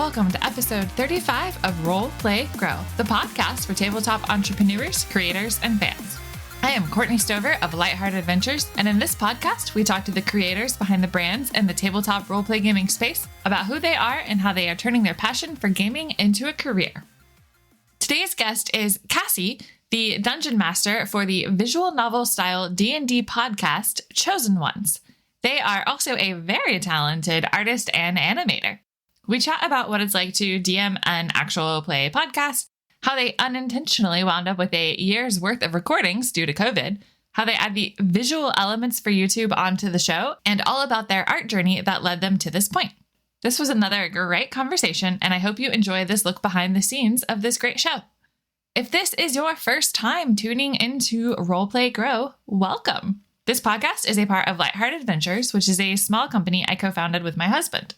welcome to episode 35 of Role Play Grow, the podcast for tabletop entrepreneurs, creators, and fans. I am Courtney Stover of Lighthearted Adventures, and in this podcast, we talk to the creators behind the brands in the tabletop roleplay gaming space about who they are and how they are turning their passion for gaming into a career. Today's guest is Cassi, the dungeon master for the visual novel style D&D podcast, Chosen Ones. They are also a very talented artist and animator. We chat about what it's like to DM an actual play podcast, how they unintentionally wound up with a year's worth of recordings due to COVID, how they add the visual elements for YouTube onto the show, and all about their art journey that led them to this point. This was another great conversation, and I hope you enjoy this look behind the scenes of this great show. If this is your first time tuning into Roleplay Grow, welcome. This podcast is a part of Lighthearted Adventures, which is a small company I co-founded with my husband.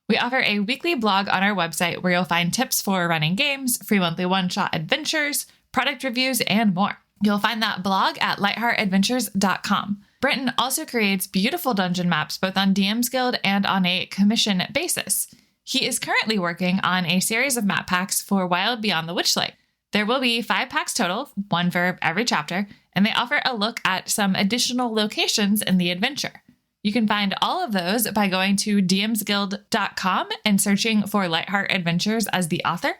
We offer a weekly blog on our website where you'll find tips for running games, free monthly one-shot adventures, product reviews, and more. You'll find that blog at lightheartadventures.com. Brenton also creates beautiful dungeon maps both on DM's Guild and on a commission basis. He is currently working on a series of map packs for Wild Beyond the Witchlight. There will be 5 packs total, one for every chapter, and they offer a look at some additional locations in the adventure. You can find all of those by going to dmsguild.com and searching for Lightheart Adventures as the author,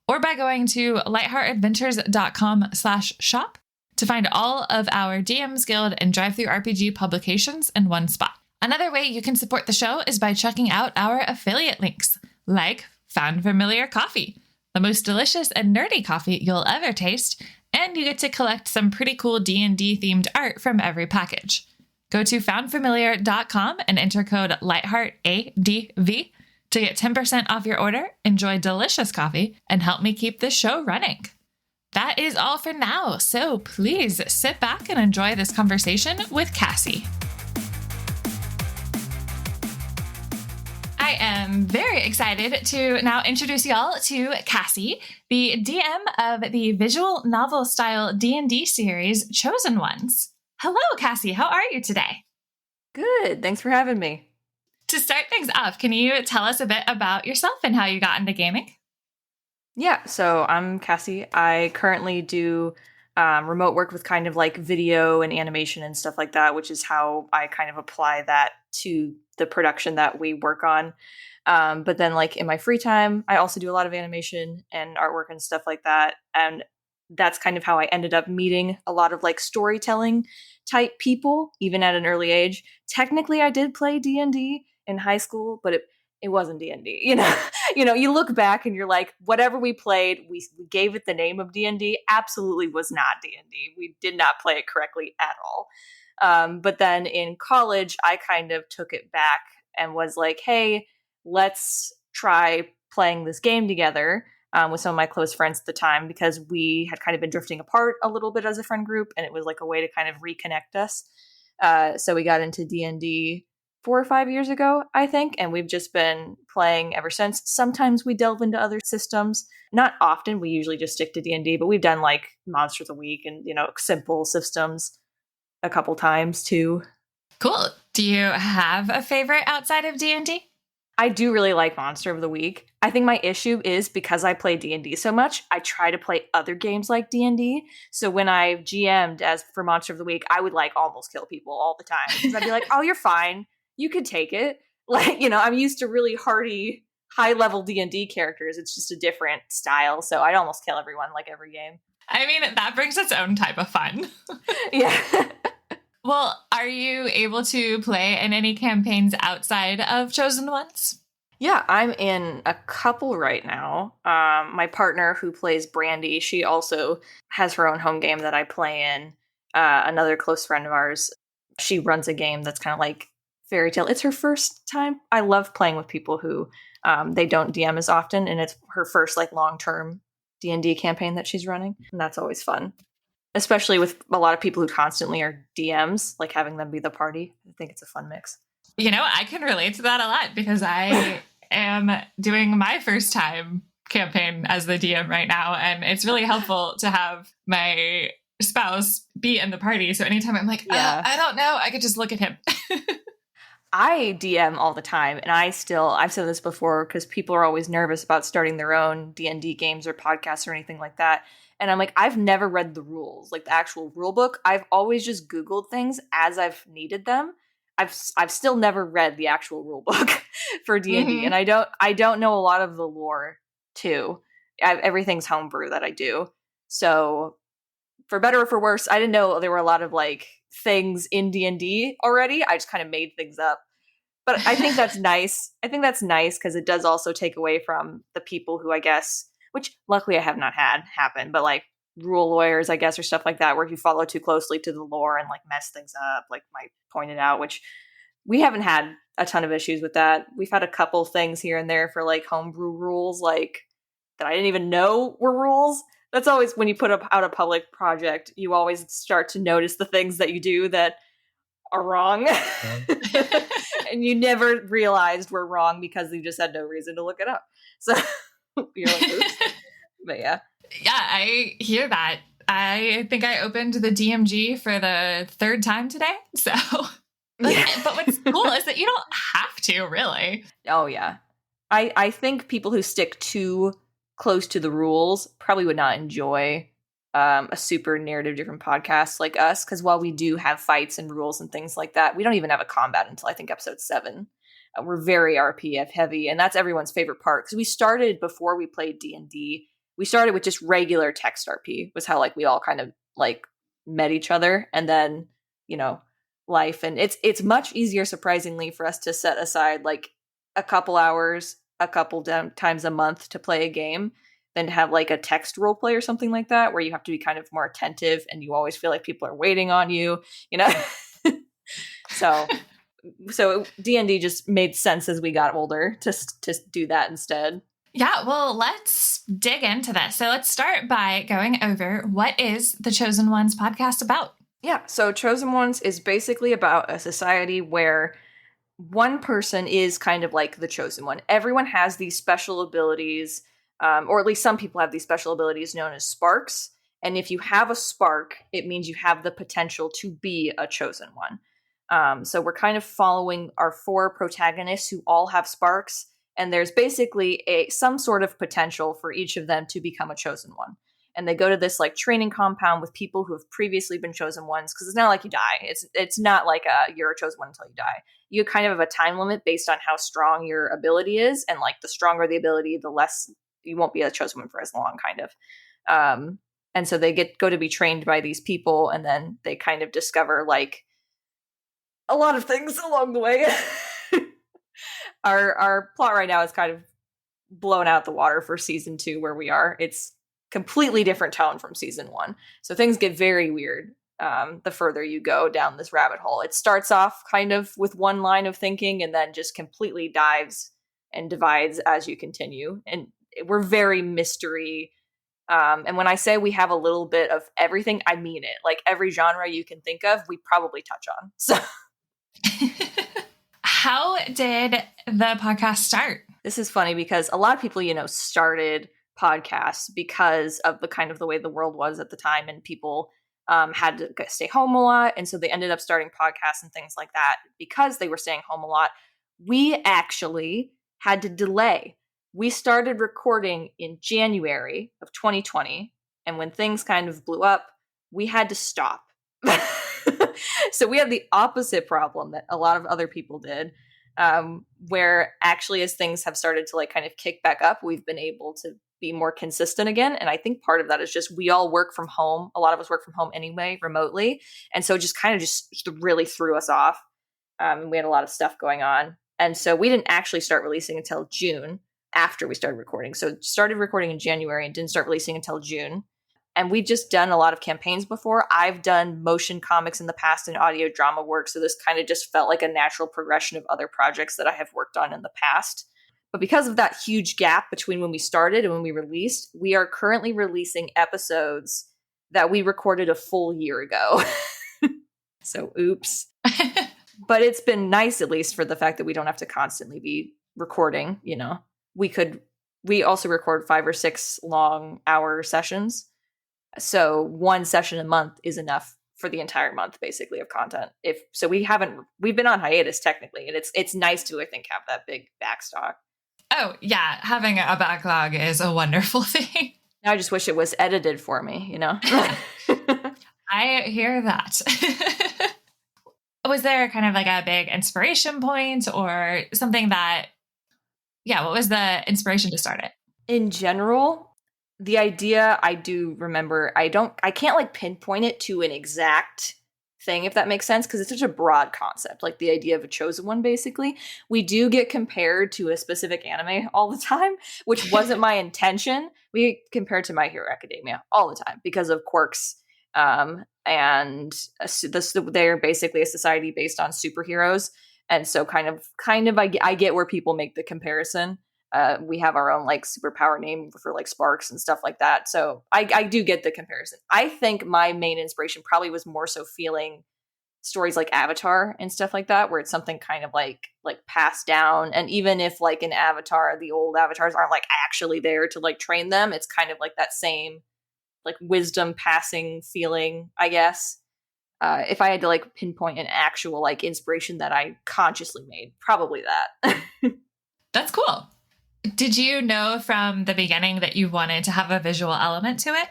or by going to lightheartadventures.com/shop to find all of our DM's Guild and Drive-Thru RPG publications in one spot. Another way you can support the show is by checking out our affiliate links, like Found Familiar Coffee, the most delicious and nerdy coffee you'll ever taste, and you get to collect some pretty cool D&D themed art from every package. Go to foundfamiliar.com and enter code LIGHTHEARTADV to get 10% off your order, enjoy delicious coffee, and help me keep this show running. That is all for now, so please sit back and enjoy this conversation with Cassi. I am very excited to now introduce y'all to Cassi, the DM of the visual novel style D&D series Chosen Ones. Hello, Cassi. How are you today? Good. Thanks for having me. To start things off, can you tell us a bit about yourself and how you got into gaming? Yeah, so I'm Cassi. I currently do remote work with kind of like video and animation and stuff like that, which is how I kind of apply that to the production that we work on. But then like in my free time, I also do a lot of animation and artwork and stuff like that. And that's kind of how I ended up meeting a lot of like storytelling type people, even at an early age. Technically, I did play D&D in high school, but it wasn't D&D. You look back and you're like, whatever we played, we gave it the name of D&D. Absolutely was not D&D. We did not play it correctly at all. But then in college, I kind of took it back and was like, hey, let's try playing this game together. With some of my close friends at the time, because we had kind of been drifting apart a little bit as a friend group, and it was like a way to kind of reconnect us. So we got into D&D 4 or 5 years ago, I think, and we've just been playing ever since. Sometimes we delve into other systems. Not often. We usually just stick to D&D, but we've done like Monsters of the Week and, simple systems a couple times too. Cool. Do you have a favorite outside of D&D? I do really like Monster of the Week. I think my issue is because I play D&D so much, I try to play other games like D&D. So when I GM'd as for Monster of the Week, I would like almost kill people all the time. Because I'd be like, oh, you're fine. You could take it. Like, I'm used to really hardy, high-level D&D characters. It's just a different style. So I'd almost kill everyone like every game. I mean, that brings its own type of fun. Yeah. Well, are you able to play in any campaigns outside of Chosen Ones? Yeah, I'm in a couple right now. My partner who plays Brandy, she also has her own home game that I play in. Another close friend of ours, she runs a game that's kind of like fairy tale. It's her first time. I love playing with people who they don't DM as often, and it's her first like long-term D&D campaign that she's running, and that's always fun. Especially with a lot of people who constantly are DMs, like having them be the party. I think it's a fun mix. I can relate to that a lot because I am doing my first time campaign as the DM right now. And it's really helpful to have my spouse be in the party. So anytime I'm like, I don't know, I could just look at him. I DM all the time, and I've said this before because people are always nervous about starting their own D&D games or podcasts or anything like that. And I'm like, I've never read the rules, like the actual rule book. I've always just Googled things as I've needed them. I've still never read the actual rule book for D&D, and I don't know a lot of the lore too. Everything's homebrew that I do. So for better or for worse, I didn't know there were a lot of like things in D&D already. I just kind of made things up. But I think that's nice. I think that's nice because it does also take away from the people who I guess, which luckily I have not had happen, but like rule lawyers, I guess, or stuff like that, where if you follow too closely to the lore and like mess things up, like Mike pointed out, which we haven't had a ton of issues with that. We've had a couple things here and there for like homebrew rules, like that I didn't even know were rules. That's always when you put out a public project, you always start to notice the things that you do that are wrong. And you never realized were wrong because you just had no reason to look it up. So you're like, oops. But yeah. Yeah, I hear that. I think I opened the DMG for the third time today. So, yeah. But what's cool is that you don't have to, really. Oh, yeah. I think people who stick too close to the rules probably would not enjoy a super narrative-driven podcast like us, because while we do have fights and rules and things like that, we don't even have a combat until I think episode 7. We're very RPF heavy, and that's everyone's favorite part, because we started before we played D&D. We started with just regular text RP, was how like we all kind of like met each other, and then, you know, life. And it's much easier, surprisingly, for us to set aside like a couple hours, a couple times a month to play a game than to have like a text role play or something like that, where you have to be kind of more attentive and you always feel like people are waiting on you, you know? So D&D just made sense as we got older to do that instead. Yeah, well, let's dig into this. So let's start by going over what is the Chosen Ones podcast about? Yeah, so Chosen Ones is basically about a society where one person is kind of like the chosen one. Everyone has these special abilities, or at least some people have these special abilities known as sparks. And if you have a spark, it means you have the potential to be a chosen one. So we're kind of following our 4 protagonists who all have sparks, and there's basically some sort of potential for each of them to become a chosen one. And they go to this like training compound with people who have previously been chosen ones, because it's not like you die. It's not like you're a chosen one until you die. You kind of have a time limit based on how strong your ability is, and like the stronger the ability, the less you won't be a chosen one for as long, kind of. And so they go to be trained by these people, and then they kind of discover like a lot of things along the way. Our plot right now is kind of blown out the water for season 2 where we are. It's completely different tone from season 1. So things get very weird the further you go down this rabbit hole. It starts off kind of with one line of thinking and then just completely dives and divides as you continue. And we're very mystery. And when I say we have a little bit of everything, I mean it. Like every genre you can think of, we probably touch on. So how did the podcast start? This is funny because a lot of people, started podcasts because of the kind of the way the world was at the time, and people had to stay home a lot. And so they ended up starting podcasts and things like that because they were staying home a lot. We actually had to delay. We started recording in January of 2020. And when things kind of blew up, we had to stop. So we had the opposite problem that a lot of other people did, where actually as things have started to like kind of kick back up, we've been able to be more consistent again. And I think part of that is just we all work from home. A lot of us work from home anyway, remotely. And so just kind of just really threw us off. We had a lot of stuff going on. And so we didn't actually start releasing until June after we started recording. So started recording in January and didn't start releasing until June. And we've just done a lot of campaigns before. I've done motion comics in the past and audio drama work. So this kind of just felt like a natural progression of other projects that I have worked on in the past. But because of that huge gap between when we started and when we released, we are currently releasing episodes that we recorded a full year ago. So oops. But it's been nice, at least, for the fact that we don't have to constantly be recording, We also record 5 or 6 long hour sessions. So one session a month is enough for the entire month basically of content. If so, we've been on hiatus technically, and it's nice to, I think, have that big backstock. Oh yeah, having a backlog is a wonderful thing. Now I just wish it was edited for me, you know. I hear that. Was there kind of like a big inspiration point or something that, yeah, what was the inspiration to start it? In general, the idea, I do remember, I can't like pinpoint it to an exact thing, if that makes sense, because it's such a broad concept, like the idea of a chosen one. Basically, we do get compared to a specific anime all the time, which wasn't my intention. We get compared to My Hero Academia all the time because of quirks, and they're basically a society based on superheroes, and so kind of I get where people make the comparison. We have our own like superpower name for like sparks and stuff like that. So I do get the comparison. I think my main inspiration probably was more so feeling stories like Avatar and stuff like that, where it's something kind of like passed down. And even if like in Avatar, the old avatars aren't like actually there to like train them, it's kind of like that same like wisdom passing feeling, I guess. If I had to like pinpoint an actual like inspiration that I consciously made, probably that. That's cool. Did you know from the beginning that you wanted to have a visual element to it?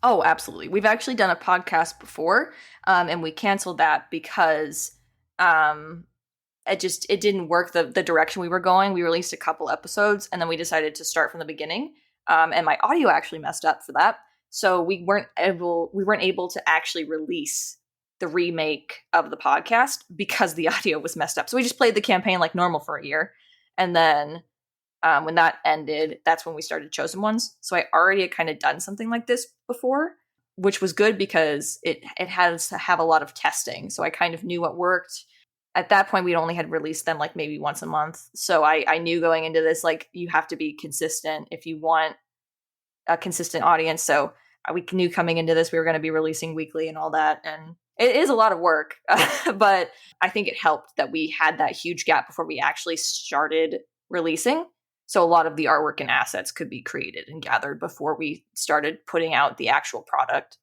Oh, absolutely. We've actually done a podcast before, and we canceled that because it didn't work the direction we were going. We released a couple episodes, and then we decided to start from the beginning. And my audio actually messed up for that, so we weren't able to actually release the remake of the podcast because the audio was messed up. So we just played the campaign like normal for a year, and then when that ended, that's when we started Chosen Ones. So I already had kind of done something like this before, which was good because it has to have a lot of testing. So I kind of knew what worked. At that point, we'd only had released them like maybe once a month. So I knew going into this, like, you have to be consistent if you want a consistent audience. So we knew coming into this, we were going to be releasing weekly and all that. And it is a lot of work, but I think it helped that we had that huge gap before we actually started releasing. So a lot of the artwork and assets could be created and gathered before we started putting out the actual product.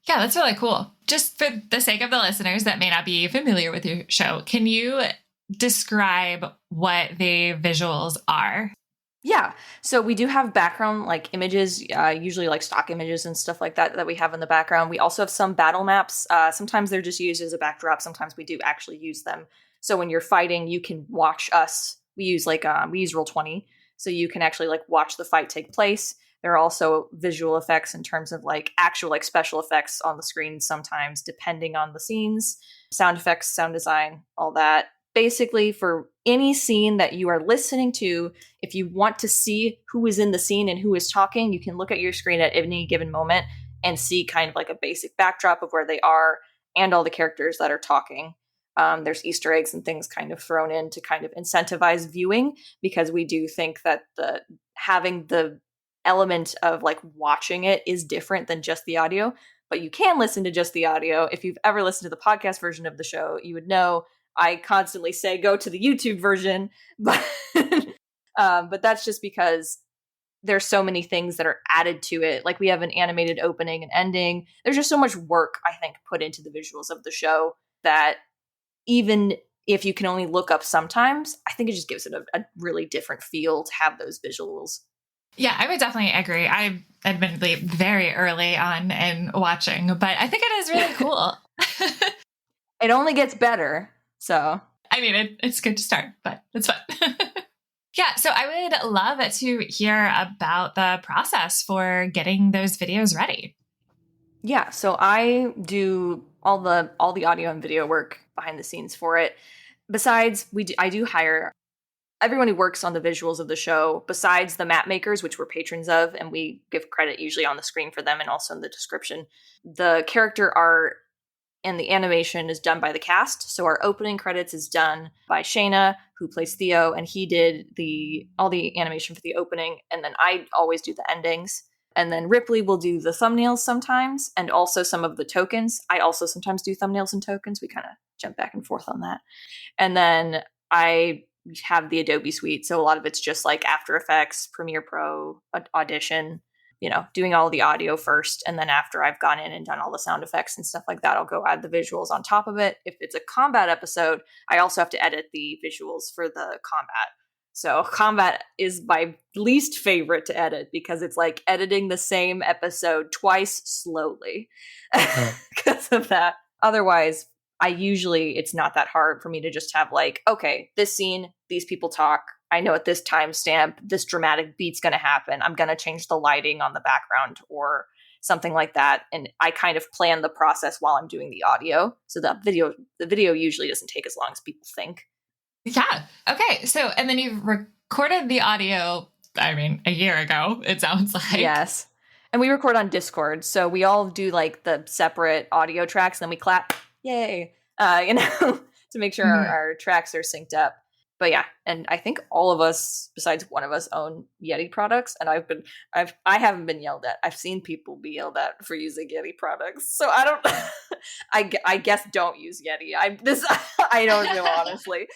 Yeah, that's really cool. Just for the sake of the listeners that may not be familiar with your show, can you describe what the visuals are? Yeah. So we do have background like images, usually like stock images and stuff like that we have in the background. We also have some battle maps. Sometimes they're just used as a backdrop. Sometimes we do actually use them. So when you're fighting, you can watch us. We use Roll20. So you can actually like watch the fight take place. There are also visual effects in terms of like actual like special effects on the screen sometimes, depending on the scenes, sound effects, sound design, all that. Basically, for any scene that you are listening to, if you want to see who is in the scene and who is talking, you can look at your screen at any given moment and see kind of like a basic backdrop of where they are and all the characters that are talking. There's Easter eggs and things kind of thrown in to kind of incentivize viewing, because we do think that having the element of like watching it is different than just the audio. But you can listen to just the audio. If you've ever listened to the podcast version of the show, you would know I constantly say go to the YouTube version, but but that's just because there's so many things that are added to it. Like we have an animated opening and ending. There's just so much work, I think, put into the visuals of the show that even if you can only look up sometimes, I think it just gives it a really different feel to have those visuals. Yeah, I would definitely agree. I'm admittedly very early on in watching, but I think it is really cool. It only gets better. So, I mean, it's good to start, but it's fun. Yeah, so I would love to hear about the process for getting those videos ready. Yeah, so I do all the audio and video work behind the scenes for it. Besides, I do hire everyone who works on the visuals of the show, besides the map makers, which we're patrons of, and we give credit usually on the screen for them and also in the description. The character art and the animation is done by the cast. So our opening credits is done by Shayna, who plays Theo, and he did all the animation for the opening, and then I always do the endings. And then Ripley will do the thumbnails sometimes, and also some of the tokens. I also sometimes do thumbnails and tokens. We kind of jump back and forth on that. And then I have the Adobe suite, so a lot of it's just like After Effects, Premiere Pro, Audition. doing all the audio first. And then after I've gone in and done all the sound effects and stuff like that, I'll go add the visuals on top of it. If it's a combat episode, I also have to edit the visuals for the combat. So combat is my least favorite to edit because it's like editing the same episode twice slowly because of that. Otherwise, it's not that hard for me to just have like, okay, this scene, these people talk. I know at this timestamp, this dramatic beat's going to happen. I'm going to change the lighting on the background or something like that. And I kind of plan the process while I'm doing the audio. So the video usually doesn't take as long as people think. Yeah. Okay. So, and then you've recorded the audio, a year ago, it sounds like. Yes. And we record on Discord. So we all do like the separate audio tracks and then we clap. Yay. To make sure our tracks are synced up. But yeah, and I think all of us, besides one of us, own Yeti products, and I haven't been yelled at. I've seen people be yelled at for using Yeti products, so I don't. I guess don't use Yeti. I don't know honestly.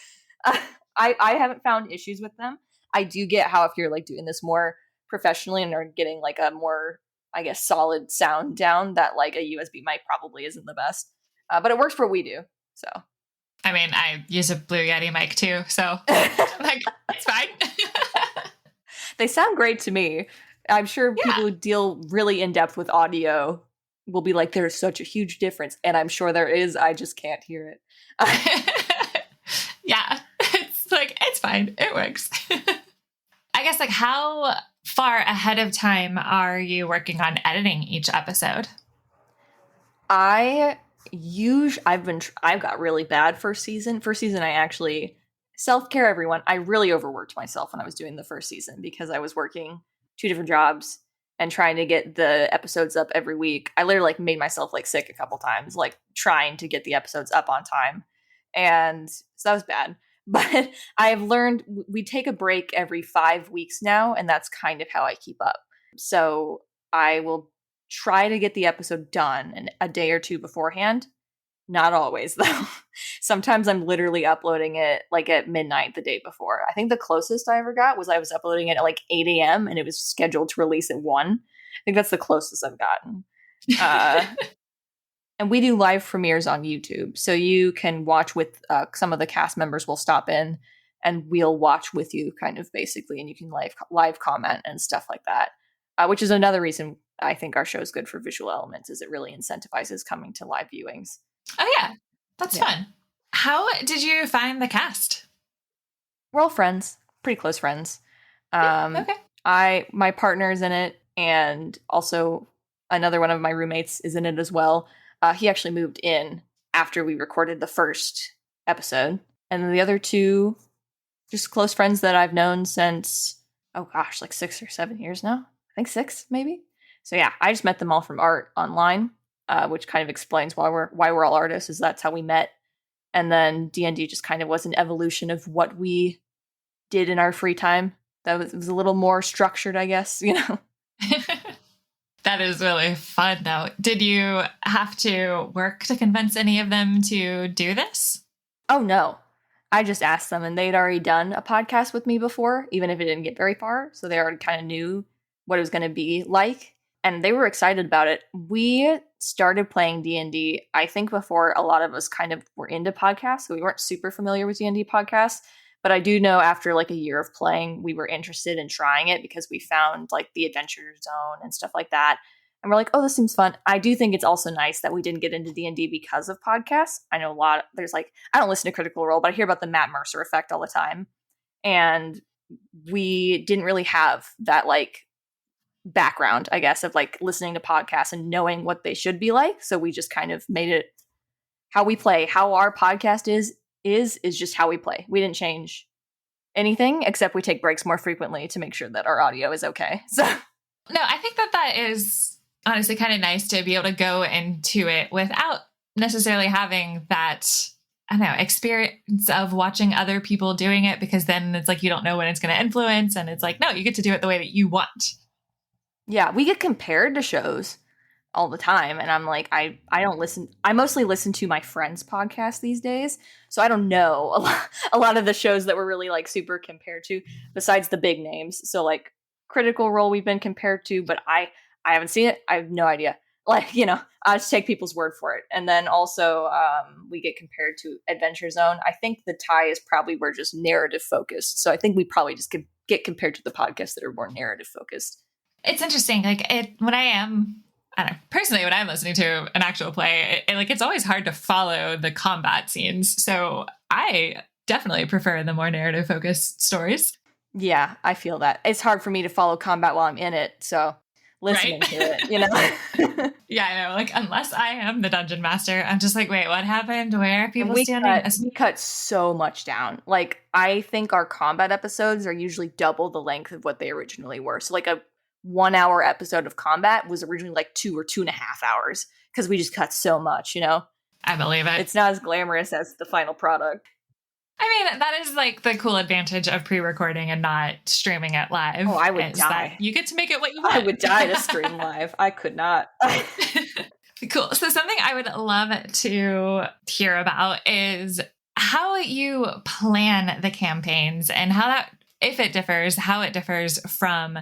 I haven't found issues with them. I do get how if you're like doing this more professionally and are getting like a more, I guess, solid sound down, that like a USB mic probably isn't the best, but it works for what we do. So. I use a Blue Yeti mic too, so like it's fine. They sound great to me. I'm sure people who deal really in depth with audio will be like, there's such a huge difference. And I'm sure there is. I just can't hear it. Yeah, it's like, it's fine. It works. I guess like how far ahead of time are you working on editing each episode? I've got really bad first season. First season, I actually self-care everyone. I really overworked myself when I was doing the first season because I was working 2 different jobs and trying to get the episodes up every week. I literally like made myself like sick a couple times, like trying to get the episodes up on time. And so that was bad. But I've learned we take a break every 5 weeks now, and that's kind of how I keep up. So I will try to get the episode done a day or 2 beforehand. Not always, though. Sometimes I'm literally uploading it like at midnight the day before. I think the closest I ever got was I was uploading it at like 8 a.m. and it was scheduled to release at 1. I think that's the closest I've gotten. And we do live premieres on YouTube. So you can watch with some of the cast members will stop in and we'll watch with you kind of basically. And you can live comment and stuff like that, which is another reason I think our show is good for visual elements is it really incentivizes coming to live viewings. Oh, yeah. That's fun. How did you find the cast? We're all friends, pretty close friends. Okay. My partner's in it, and also another one of my roommates is in it as well. He actually moved in after we recorded the first episode. And then the other 2, just close friends that I've known since, like 6 or 7 years now. I think 6, maybe. So yeah, I just met them all from art online. Which kind of explains why we're all artists, is that's how we met. And then D&D just kind of was an evolution of what we did in our free time. It was a little more structured, I guess, That is really fun, though. Did you have to work to convince any of them to do this? Oh, no. I just asked them, and they'd already done a podcast with me before, even if it didn't get very far. So they already kind of knew what it was going to be like. And they were excited about it. We started playing D&D, I think, before a lot of us kind of were into podcasts. So we weren't super familiar with D&D podcasts. But I do know after like a year of playing, we were interested in trying it because we found like the Adventure Zone and stuff like that. And we're like, oh, this seems fun. I do think it's also nice that we didn't get into D&D because of podcasts. I know there's like, I don't listen to Critical Role, but I hear about the Matt Mercer effect all the time. And we didn't really have that like background, I guess, of like listening to podcasts and knowing what they should be like. So we just kind of made it how we play, how our podcast is just how we play. We didn't change anything except we take breaks more frequently to make sure that our audio is okay. So no, I think that is honestly kind of nice to be able to go into it without necessarily having that, I don't know, experience of watching other people doing it, because then it's like you don't know when it's going to influence, and it's like, no, you get to do it the way that you want. Yeah, we get compared to shows all the time, and I'm like, I don't listen. I mostly listen to my friends' podcasts these days, so I don't know a lot of the shows that we're really like super compared to, besides the big names. So like Critical Role we've been compared to, but I haven't seen it. I have no idea. Like, I just take people's word for it. And then also we get compared to Adventure Zone. I think the tie is probably we're just narrative focused. So I think we probably just get compared to the podcasts that are more narrative focused. It's interesting. Like when I don't know, personally, when I'm listening to an actual play, it's always hard to follow the combat scenes. So I definitely prefer the more narrative focused stories. Yeah, I feel that. It's hard for me to follow combat while I'm in it. So listening to it, Yeah, I know. Like, unless I am the dungeon master, I'm just like, wait, what happened? Where are people standing? We cut so much down. Like, I think our combat episodes are usually double the length of what they originally were. So, like, a 1 hour episode of combat was originally like 2 or 2.5 hours because we just cut so much, I believe it. It's not as glamorous as the final product. I mean, that is like the cool advantage of pre-recording and not streaming it live. Oh, I would die. You get to make it what you want. I would die to stream live. I could not. Cool. So something I would love to hear about is how you plan the campaigns and how that, if it differs, how it differs from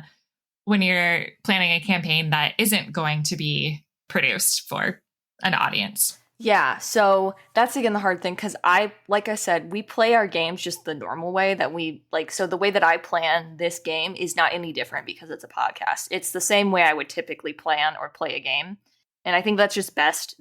when you're planning a campaign that isn't going to be produced for an audience. Yeah, so that's again the hard thing because like I said, we play our games just the normal way that we like. So the way that I plan this game is not any different because it's a podcast. It's the same way I would typically plan or play a game. And I think that's just best.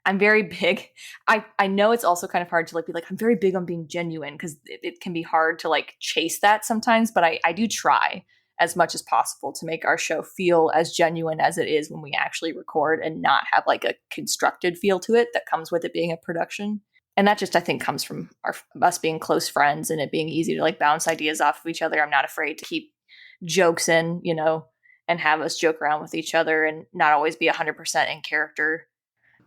I'm very big. I know it's also kind of hard to be like, I'm very big on being genuine because it can be hard to like chase that sometimes, but I do try as much as possible to make our show feel as genuine as it is when we actually record and not have like a constructed feel to it that comes with it being a production. And that just, I think, comes from us being close friends and it being easy to like bounce ideas off of each other. I'm not afraid to keep jokes in, and have us joke around with each other and not always be 100% in character.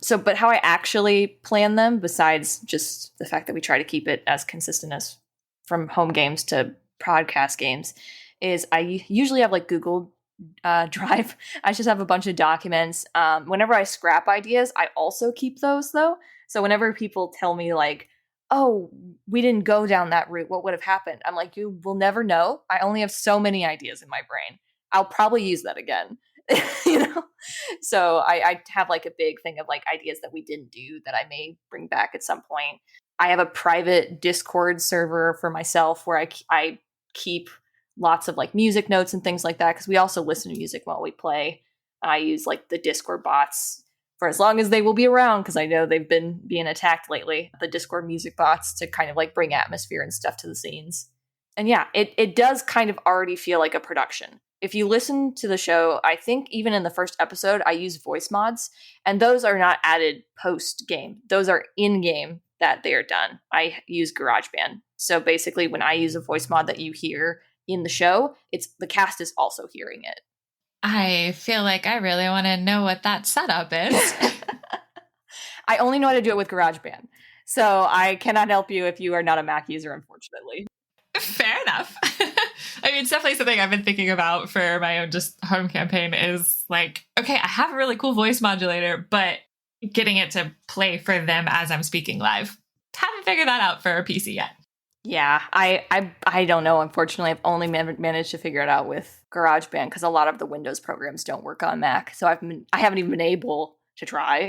So, but how I actually plan them, besides just the fact that we try to keep it as consistent as from home games to podcast games, is I usually have like Google Drive. I just have a bunch of documents. Whenever I scrap ideas, I also keep those though. So whenever people tell me like, oh, we didn't go down that route, what would have happened? I'm like, you will never know. I only have so many ideas in my brain. I'll probably use that again. So I have like a big thing of like ideas that we didn't do that I may bring back at some point. I have a private Discord server for myself where I keep lots of like music notes and things like that because we also listen to music while we play. I use like the Discord bots for as long as they will be around because I know they've been being attacked lately. The Discord music bots to kind of like bring atmosphere and stuff to the scenes. And yeah, it does kind of already feel like a production. If you listen to the show, I think even in the first episode, I use voice mods, and those are not added post-game. Those are in-game that they are done. I use GarageBand. So basically, when I use a voice mod that you hear in the show, it's the cast is also hearing it. I feel like I really want to know what that setup is. I only know how to do it with GarageBand. So I cannot help you if you are not a Mac user, unfortunately. Fair enough. I mean, it's definitely something I've been thinking about for my own just home campaign is like, okay, I have a really cool voice modulator, but getting it to play for them as I'm speaking live. Haven't figured that out for a PC yet. Yeah, I don't know. Unfortunately, I've only managed to figure it out with GarageBand because a lot of the Windows programs don't work on Mac. So I haven't even been able to try,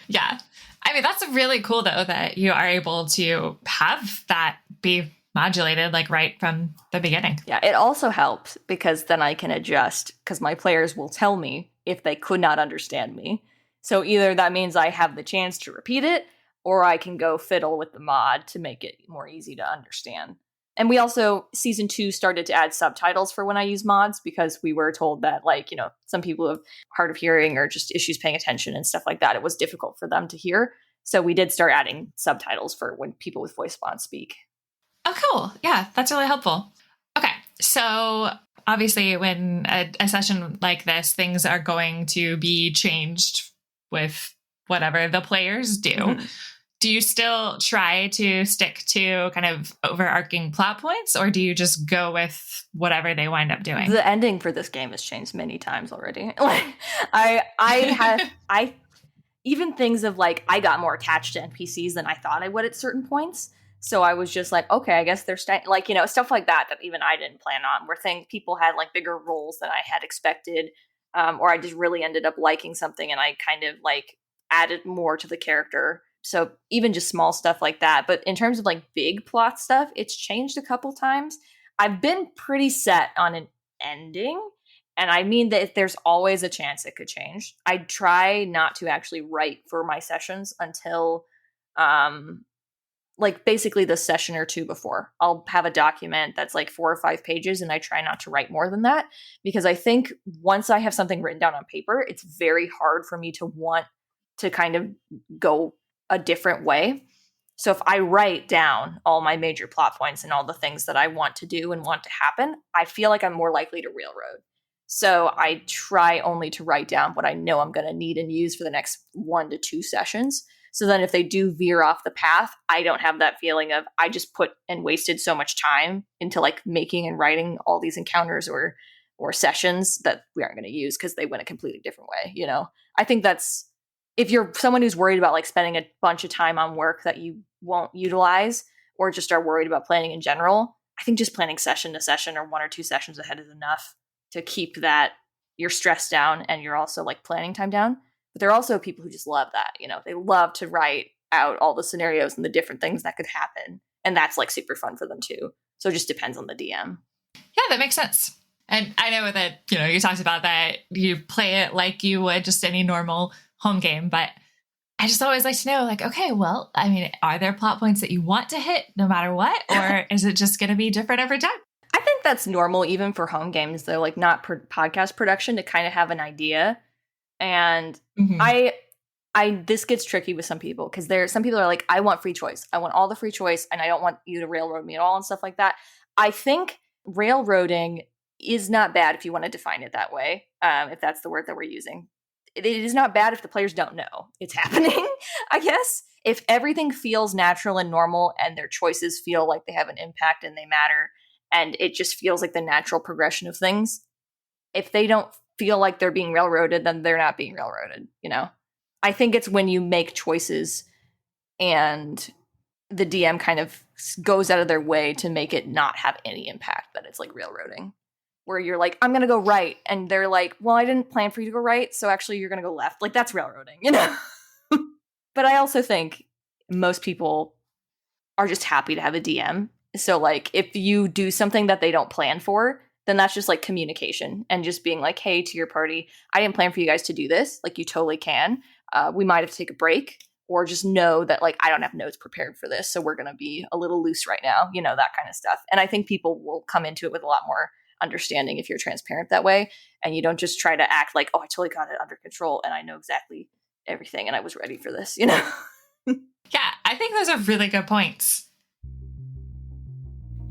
Yeah. I mean, that's really cool, though, that you are able to have that be modulated like right from the beginning. Yeah, it also helps because then I can adjust because my players will tell me if they could not understand me. So either that means I have the chance to repeat it or I can go fiddle with the mod to make it more easy to understand. And we also, season 2 started to add subtitles for when I use mods because we were told that some people have hard of hearing or just issues paying attention and stuff like that. It was difficult for them to hear. So we did start adding subtitles for when people with voice mods speak. Oh, cool. Yeah, that's really helpful. Okay, so obviously when a session like this, things are going to be changed with whatever the players do. Mm-hmm. Do you still try to stick to kind of overarching plot points, or do you just go with whatever they wind up doing? The ending for this game has changed many times already. Like I even things of like I got more attached to NPCs than I thought I would at certain points. So I was just like, okay, I guess they're like, stuff like that even I didn't plan on, where people had like bigger roles than I had expected, or I just really ended up liking something and I kind of like added more to the character. So even just small stuff like that. But in terms of like big plot stuff, it's changed a couple times. I've been pretty set on an ending. And I mean that there's always a chance it could change. I try not to actually write for my sessions until like basically the session or two before. I'll have a document that's like 4 or 5 pages and I try not to write more than that, because I think once I have something written down on paper, it's very hard for me to want to kind of go a different way. So if I write down all my major plot points and all the things that I want to do and want to happen, I feel like I'm more likely to railroad. So I try only to write down what I know I'm going to need and use for the next 1 to 2 sessions. So then if they do veer off the path, I don't have that feeling of I just put and wasted so much time into like making and writing all these encounters or sessions that we aren't going to use because they went a completely different way. I think that's, if you're someone who's worried about like spending a bunch of time on work that you won't utilize, or just are worried about planning in general, I think just planning session to session or 1 or 2 sessions ahead is enough to keep that you're stressed down and you're also like planning time down. But there are also people who just love that. They love to write out all the scenarios and the different things that could happen. And that's like super fun for them too. So it just depends on the DM. Yeah, that makes sense. And I know that, you talked about that you play it like you would just any normal home game, but I just always like to know, like, okay, well, I mean, are there plot points that you want to hit no matter what? Or is it just going to be different every time? I think that's normal even for home games, though, like not podcast production, to kind of have an idea. And I this gets tricky with some people, because some people are like, I want free choice. I want all the free choice and I don't want you to railroad me at all and stuff like that. I think railroading is not bad if you want to define it that way, if that's the word that we're using. It is not bad if the players don't know it's happening, I guess. If everything feels natural and normal and their choices feel like they have an impact and they matter, and it just feels like the natural progression of things, if they don't feel like they're being railroaded, then they're not being railroaded, I think it's when you make choices and the DM kind of goes out of their way to make it not have any impact that it's like railroading. Where you're like, I'm going to go right. And they're like, well, I didn't plan for you to go right. So actually you're going to go left. Like, that's railroading, But I also think most people are just happy to have a DM. So like, if you do something that they don't plan for, then that's just like communication and just being like, hey, to your party, I didn't plan for you guys to do this. Like, you totally can. We might have to take a break, or just know that like, I don't have notes prepared for this. So we're going to be a little loose right now, that kind of stuff. And I think people will come into it with a lot more understanding if you're transparent that way, and you don't just try to act like, oh, I totally got it under control and I know exactly everything and I was ready for this, Yeah, I think those are really good points.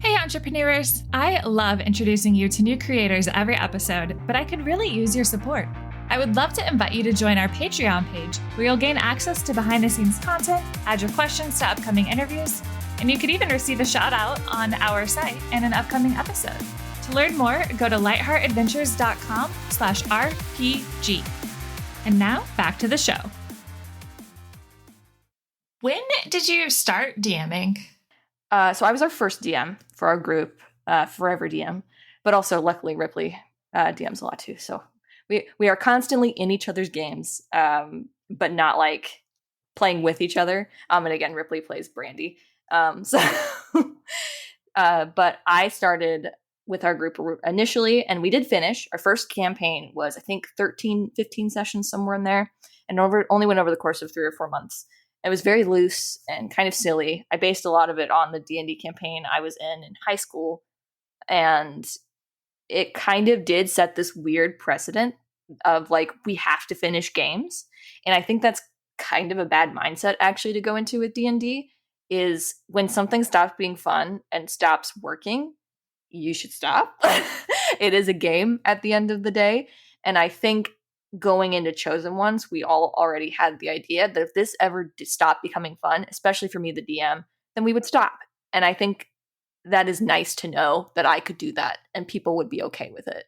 Hey, entrepreneurs! I love introducing you to new creators every episode, but I could really use your support. I would love to invite you to join our Patreon page, where you'll gain access to behind-the-scenes content, add your questions to upcoming interviews, and you could even receive a shout-out on our site in an upcoming episode. To learn more, go to lightheartadventures.com/RPG. And now, back to the show. When did you start DMing? So I was our first DM for our group, Forever DM, but also luckily Ripley DMs a lot too. So we are constantly in each other's games, but not like playing with each other. And again, Ripley plays Brandy. But I started with our group initially, and we did finish. Our first campaign was, I think, 13, 15 sessions, somewhere in there, and only went over the course of 3 or 4 months. It was very loose and kind of silly. I based a lot of it on the D&D campaign I was in high school, and it kind of did set this weird precedent of like, we have to finish games. And I think that's kind of a bad mindset actually to go into with D&D, is when something stops being fun and stops working, you should stop. It is a game at the end of the day. And I think going into Chosen Ones, we all already had the idea that if this ever stopped becoming fun, especially for me, the DM, then we would stop. And I think that is nice to know that I could do that and people would be okay with it,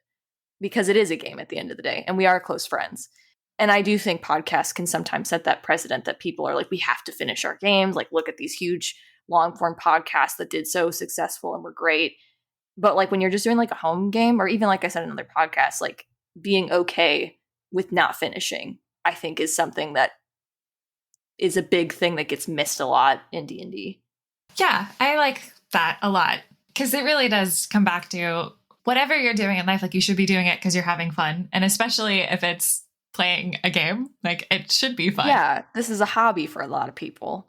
because it is a game at the end of the day and we are close friends. And I do think podcasts can sometimes set that precedent that people are like, we have to finish our games. Like, look at these huge long form podcasts that did so successful and were great. But like when you're just doing like a home game, or even like I said in another podcast, like being okay with not finishing, I think is something that is a big thing that gets missed a lot in D&D. Yeah, I like that a lot because it really does come back to whatever you're doing in life. Like you should be doing it because you're having fun. And especially if it's playing a game, like it should be fun. Yeah, this is a hobby for a lot of people.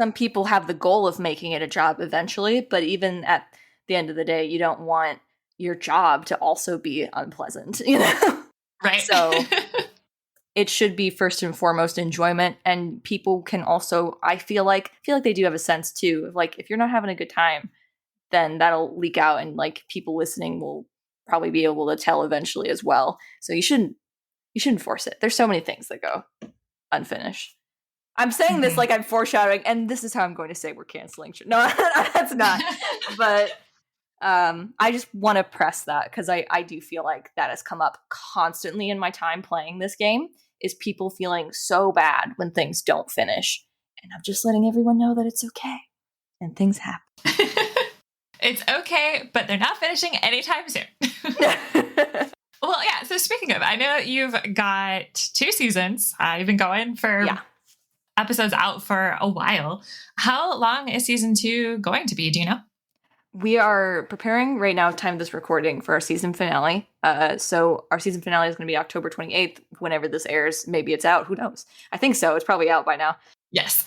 Some people have the goal of making it a job eventually, but even at the end of the day, you don't want your job to also be unpleasant, you know? Right. So it should be first and foremost enjoyment, and people can also, I feel like they do have a sense too of like, if you're not having a good time, then that'll leak out, and like people listening will probably be able to tell eventually as well. So you shouldn't force it. There's so many things that go unfinished. I'm saying this like I'm foreshadowing, and this is how I'm going to say we're canceling. No, that's not. But I just want to press that because I do feel like that has come up constantly in my time playing this game, is people feeling so bad when things don't finish. And I'm just letting everyone know that it's okay. And things happen. It's okay, but they're not finishing anytime soon. Well, yeah. So speaking of, I know you've got 2 seasons. You've been going for episodes out for a while. How long is season 2 going to be? Do you know? We are preparing right now, time of this recording, for our season finale. So our season finale is going to be October 28th. Whenever this airs, maybe it's out. Who knows? I think so. It's probably out by now. Yes.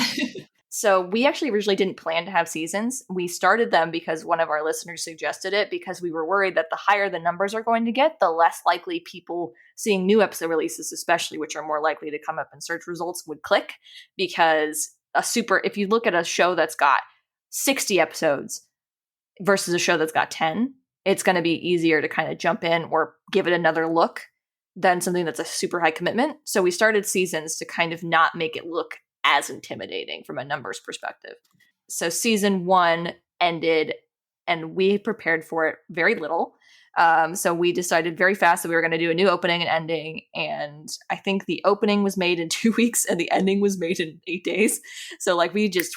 So we actually originally didn't plan to have seasons. We started them because one of our listeners suggested it, because we were worried that the higher the numbers are going to get, the less likely people seeing new episode releases, especially, which are more likely to come up in search results, would click. Because if you look at a show that's got 60 episodes versus a show that's got 10, it's going to be easier to kind of jump in or give it another look than something that's a super high commitment. So we started seasons to kind of not make it look as intimidating from a numbers perspective. So season 1 ended and we prepared for it very little. So we decided very fast that we were going to do a new opening and ending. And I think the opening was made in 2 weeks and the ending was made in 8 days. So like we just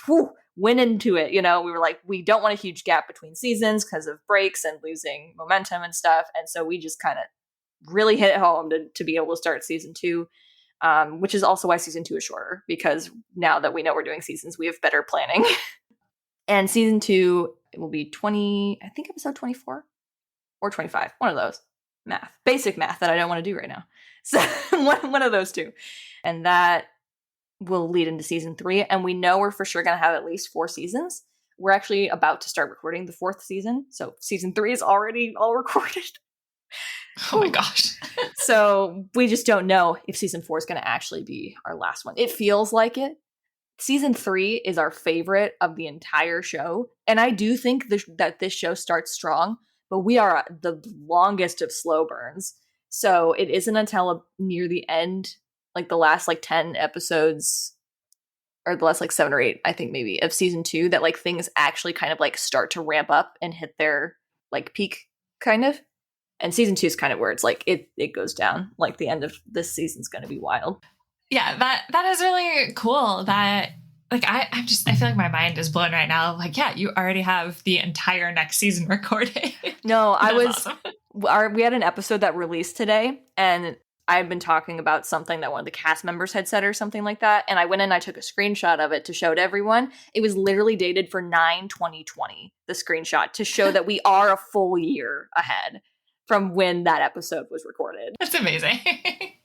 went into it, you know, we were like, we don't want a huge gap between seasons because of breaks and losing momentum and stuff. And so we just kind of really hit home to be able to start season 2. Which is also why season 2 is shorter, because now that we know we're doing seasons, we have better planning. And season 2, it will be episode 24 or 25, one of those. Basic math that I don't want to do right now. So one of those two. And that will lead into season 3. And we know we're for sure going to have at least 4 seasons. We're actually about to start recording the 4th season. So season 3 is already all recorded. Oh my gosh. So we just don't know if season 4 is going to actually be our last one. It feels like it. Season 3 is our favorite of the entire show. And I do think that this show starts strong, but we are the longest of slow burns. So it isn't until near the end, like the last like 10 episodes, or the last like 7 or 8, I think maybe, of season 2, that like things actually kind of like start to ramp up and hit their like peak kind of. And season 2 is kind of where it's like it goes down. Like the end of this season's going to be wild. Yeah, that is really cool. That like I feel like my mind is blown right now. Like, yeah, you already have the entire next season recorded. No, Awesome. We had an episode that released today, and I had been talking about something that one of the cast members had said or something like that. And I went in and I took a screenshot of it to show to everyone. It was literally dated for 9/20/20, the screenshot, to show that we are a full year ahead from when that episode was recorded. That's amazing.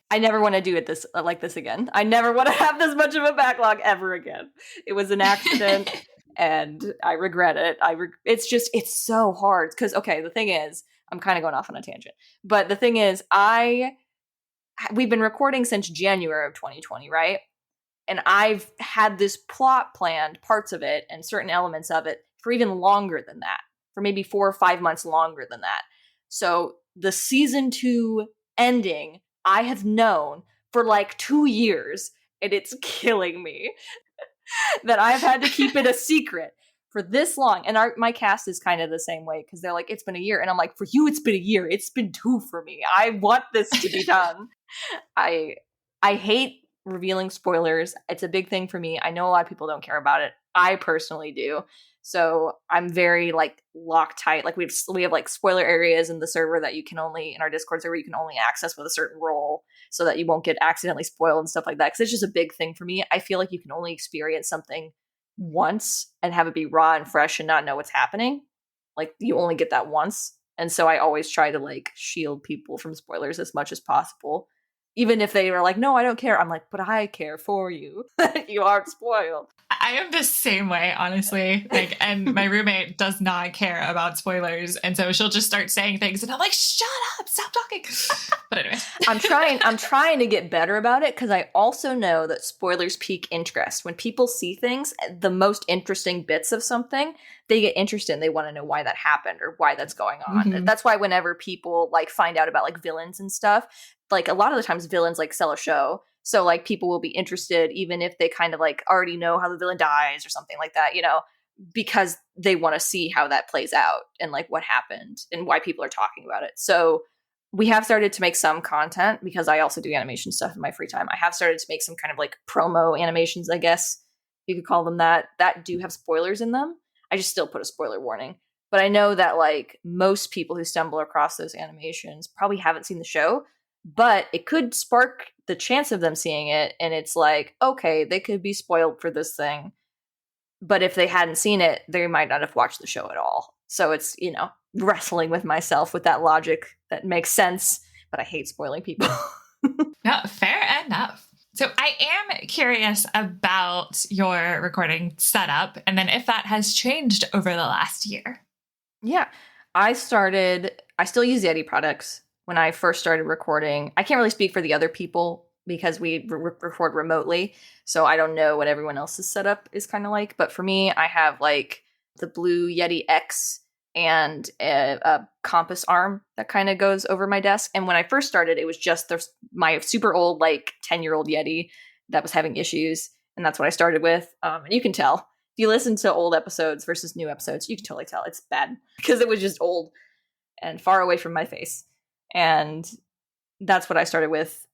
I never want to do it like this again. I never want to have this much of a backlog ever again. It was an accident and I regret it. It's so hard because, okay, the thing is, I'm kind of going off on a tangent, but the thing is, we've been recording since January of 2020, right? And I've had this plot planned, parts of it and certain elements of it, for even longer than that, for maybe 4 or 5 months longer than that. So the season 2 ending, I have known for like 2 years, and it's killing me that I've had to keep it a secret for this long. And my cast is kind of the same way, because they're like, it's been a year. And I'm like, for you, it's been a year. It's been 2 for me. I want this to be done. I hate revealing spoilers. It's a big thing for me. I know a lot of people don't care about it. I personally do. So I'm very like Loctite. Like we have like spoiler areas in the server that you can only, in our Discord server, you can only access with a certain role so that you won't get accidentally spoiled and stuff like that. Because it's just a big thing for me. I feel like you can only experience something once and have it be raw and fresh and not know what's happening. Like you only get that once. And so I always try to like shield people from spoilers as much as possible. Even if they were like, no, I don't care. I'm like, but I care for you. You aren't spoiled. I am the same way, honestly. Like, and my roommate does not care about spoilers. And so she'll just start saying things and I'm like, shut up, stop talking. But anyway. I'm trying to get better about it because I also know that spoilers pique interest. When people see things, the most interesting bits of something, they get interested and they want to know why that happened or why that's going on. Mm-hmm. That's why whenever people like find out about like villains and stuff, like a lot of the times villains like sell a show. So like people will be interested even if they kind of like already know how the villain dies or something like that, you know, because they want to see how that plays out and like what happened and why people are talking about it. So we have started to make some content because I also do animation stuff in my free time. I have started to make some kind of like promo animations, I guess you could call them that do have spoilers in them. I just still put a spoiler warning. But I know that like most people who stumble across those animations probably haven't seen the show, but it could spark the chance of them seeing it. And it's like, okay, they could be spoiled for this thing. But if they hadn't seen it, they might not have watched the show at all. So it's, you know, wrestling with myself with that logic that makes sense, but I hate spoiling people. No, fair enough. So I am curious about your recording setup and then if that has changed over the last year. Yeah, I still use Yeti products when I first started recording. I can't really speak for the other people because we record remotely. So I don't know what everyone else's setup is kind of like. But for me, I have like the Blue Yeti X and a compass arm that kind of goes over my desk. And when I first started, it was just my super old, like 10-year-old Yeti that was having issues. And that's what I started with. And you can tell if you listen to old episodes versus new episodes, you can totally tell it's bad because it was just old and far away from my face. And that's what I started with.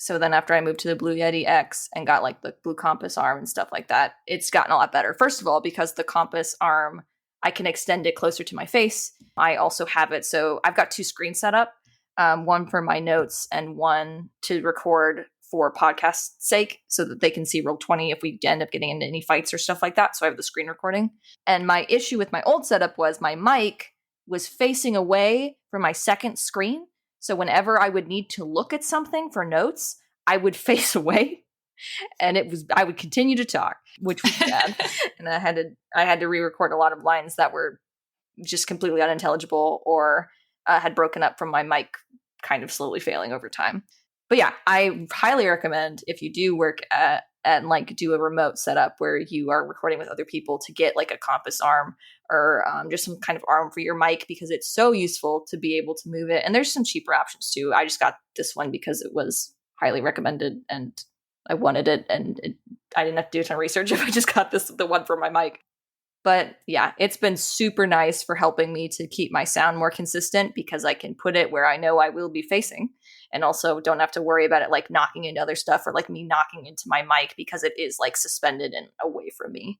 So then after I moved to the Blue Yeti X and got like the blue compass arm and stuff like that, it's gotten a lot better. First of all, because the compass arm, I can extend it closer to my face. I also have it. So I've got two screens set up, one for my notes and one to record for podcast sake so that they can see Roll20 if we end up getting into any fights or stuff like that. So I have the screen recording. And my issue with my old setup was my mic was facing away from my second screen. So whenever I would need to look at something for notes, I would face away and I would continue to talk, which was bad. And I had to re-record a lot of lines that were just completely unintelligible or had broken up from my mic kind of slowly failing over time. But yeah, I highly recommend if you do work and like do a remote setup where you are recording with other people to get like a compass arm or just some kind of arm for your mic because it's so useful to be able to move it. And there's some cheaper options too. I just got this one because it was highly recommended and I wanted it and I didn't have to do a ton of research if I just got the one for my mic. But yeah, it's been super nice for helping me to keep my sound more consistent because I can put it where I know I will be facing and also don't have to worry about it like knocking into other stuff or like me knocking into my mic because it is like suspended and away from me.